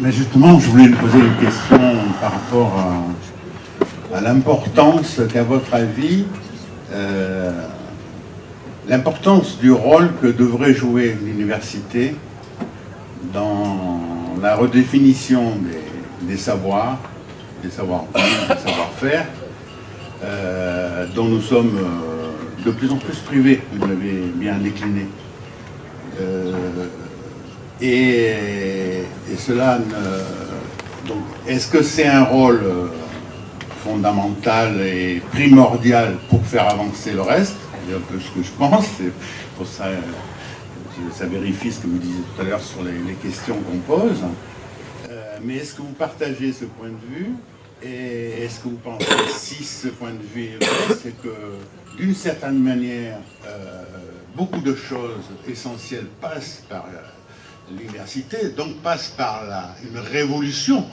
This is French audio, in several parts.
Mais justement, je voulais lui poser une question par rapport à l'importance qu'à votre avis, l'importance du rôle que devrait jouer l'université dans la redéfinition des savoirs, des savoir-vivre, des savoir-faire, dont nous sommes de plus en plus privés, vous l'avez bien décliné. Et cela, donc, est-ce que c'est un rôle fondamental et primordial pour faire avancer le reste? C'est un peu ce que je pense, c'est pour ça ça vérifie ce que vous disiez tout à l'heure sur les questions qu'on pose. Mais est-ce que vous partagez ce point de vue? Et est-ce que vous pensez, si ce point de vue est vrai, c'est que d'une certaine manière, beaucoup de choses essentielles passent par l'université, donc passent par une révolution,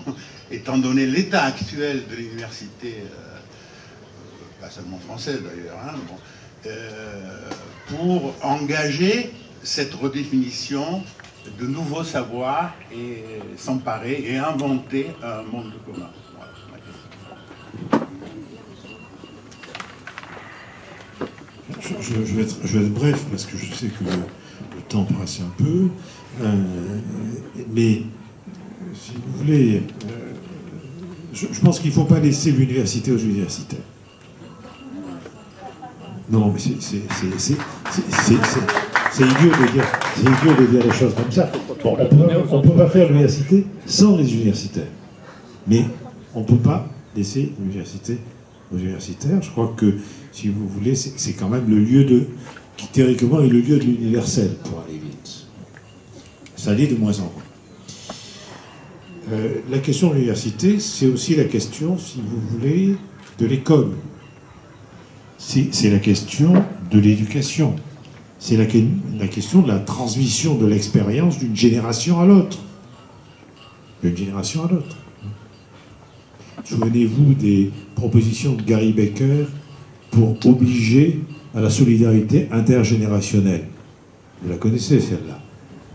étant donné l'état actuel de l'université, pas seulement française d'ailleurs, hein, bon, pour engager cette redéfinition de nouveaux savoirs et s'emparer et inventer un monde commun. Je vais être bref parce que je sais que le temps passe un peu, mais si vous voulez, je pense qu'il ne faut pas laisser l'université aux universitaires. Non, mais c'est idiot de dire les choses comme ça. Bon, on ne peut pas faire l'université sans les universitaires, mais on ne peut pas laisser l'université aux universitaires. Je crois que, si vous voulez, c'est quand même le lieu qui théoriquement est le lieu de l'universel, pour aller vite. Ça l'est de moins en moins. La question de l'université, c'est aussi la question, si vous voulez, de l'école. C'est la question de l'éducation. C'est la question de la transmission de l'expérience d'une génération à l'autre. D'une génération à l'autre. Souvenez-vous des propositions de Gary Becker pour obliger à la solidarité intergénérationnelle. Vous la connaissez, celle-là.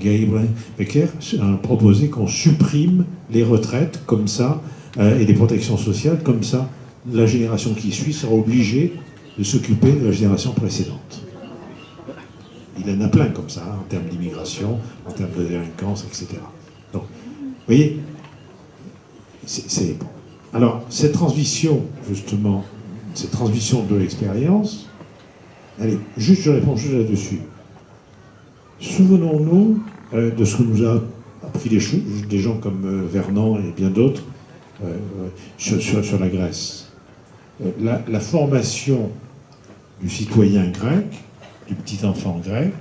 Gary Becker a proposé qu'on supprime les retraites, comme ça, et les protections sociales, comme ça, la génération qui suit sera obligée de s'occuper de la génération précédente. Il en a plein comme ça, hein, en termes d'immigration, en termes de délinquance, etc. Donc, vous voyez, c'est bon. Alors, cette transmission, justement, cette transmission de l'expérience, allez, juste je réponds juste là-dessus. Souvenons-nous de ce que nous a appris des gens comme Vernon et bien d'autres sur la Grèce. La formation du citoyen grec, du petit enfant grec,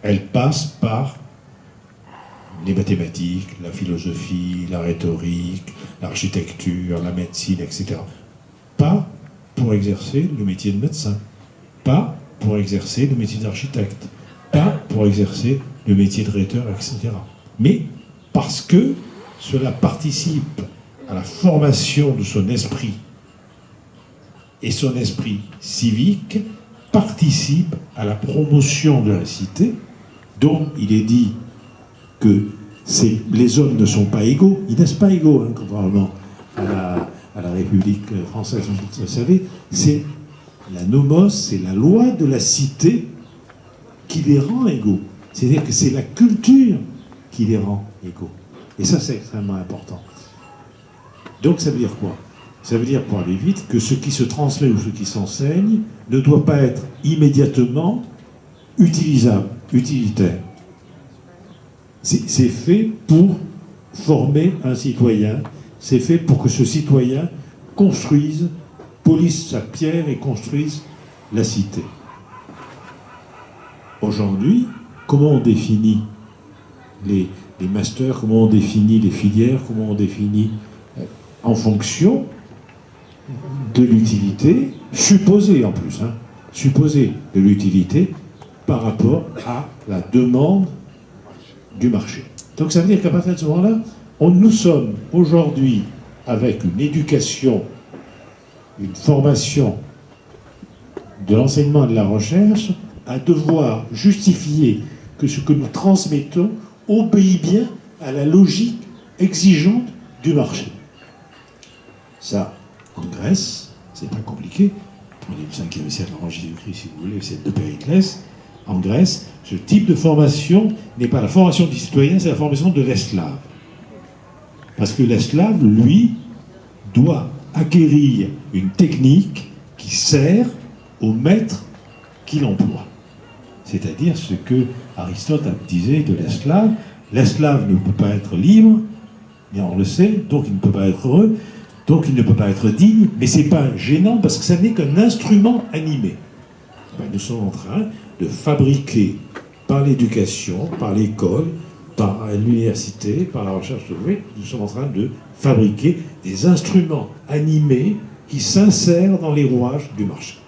elle passe par les mathématiques, la philosophie, la rhétorique, l'architecture, la médecine, etc. Pas pour exercer le métier de médecin, pas pour exercer le métier d'architecte, pas pour exercer le métier de rhéteur, etc. Mais parce que cela participe à la formation de son esprit, et son esprit civique participe à la promotion de la cité, dont il est dit que les hommes ne sont pas égaux. Ils naissent pas égaux, hein, contrairement à la République française, vous le savez. C'est la nomos, c'est la loi de la cité qui les rend égaux. C'est-à-dire que c'est la culture qui les rend égaux. Et ça, c'est extrêmement important. Donc ça veut dire quoi? Ça veut dire, pour aller vite, que ce qui se transmet ou ce qui s'enseigne ne doit pas être immédiatement utilisable, utilitaire. C'est fait pour former un citoyen, c'est fait pour que ce citoyen construise, polisse sa pierre et construise la cité. Aujourd'hui, comment on définit les masters, comment on définit les filières, comment on définit en fonction de l'utilité, supposée en plus, hein, supposée de l'utilité par rapport à la demande du marché. Donc ça veut dire qu'à partir de ce moment-là, nous sommes aujourd'hui avec une éducation, une formation de l'enseignement et de la recherche à devoir justifier que ce que nous transmettons obéit bien à la logique exigeante du marché. Ça, en Grèce, c'est pas compliqué. Prenez le 5e siècle avant Jésus-Christ, si vous voulez, le siècle de Périclès. En Grèce, ce type de formation n'est pas la formation du citoyen, c'est la formation de l'esclave. Parce que l'esclave, lui, doit acquérir une technique qui sert au maître qu'il emploie. C'est-à-dire ce que Aristote disait de l'esclave. L'esclave ne peut pas être libre, mais on le sait, donc il ne peut pas être heureux, donc il ne peut pas être digne, mais c'est pas gênant parce que ça n'est qu'un instrument animé. Ben, nous sommes en train de fabriquer par l'éducation, par l'école, par l'université, par la recherche, nous sommes en train de fabriquer des instruments animés qui s'insèrent dans les rouages du marché.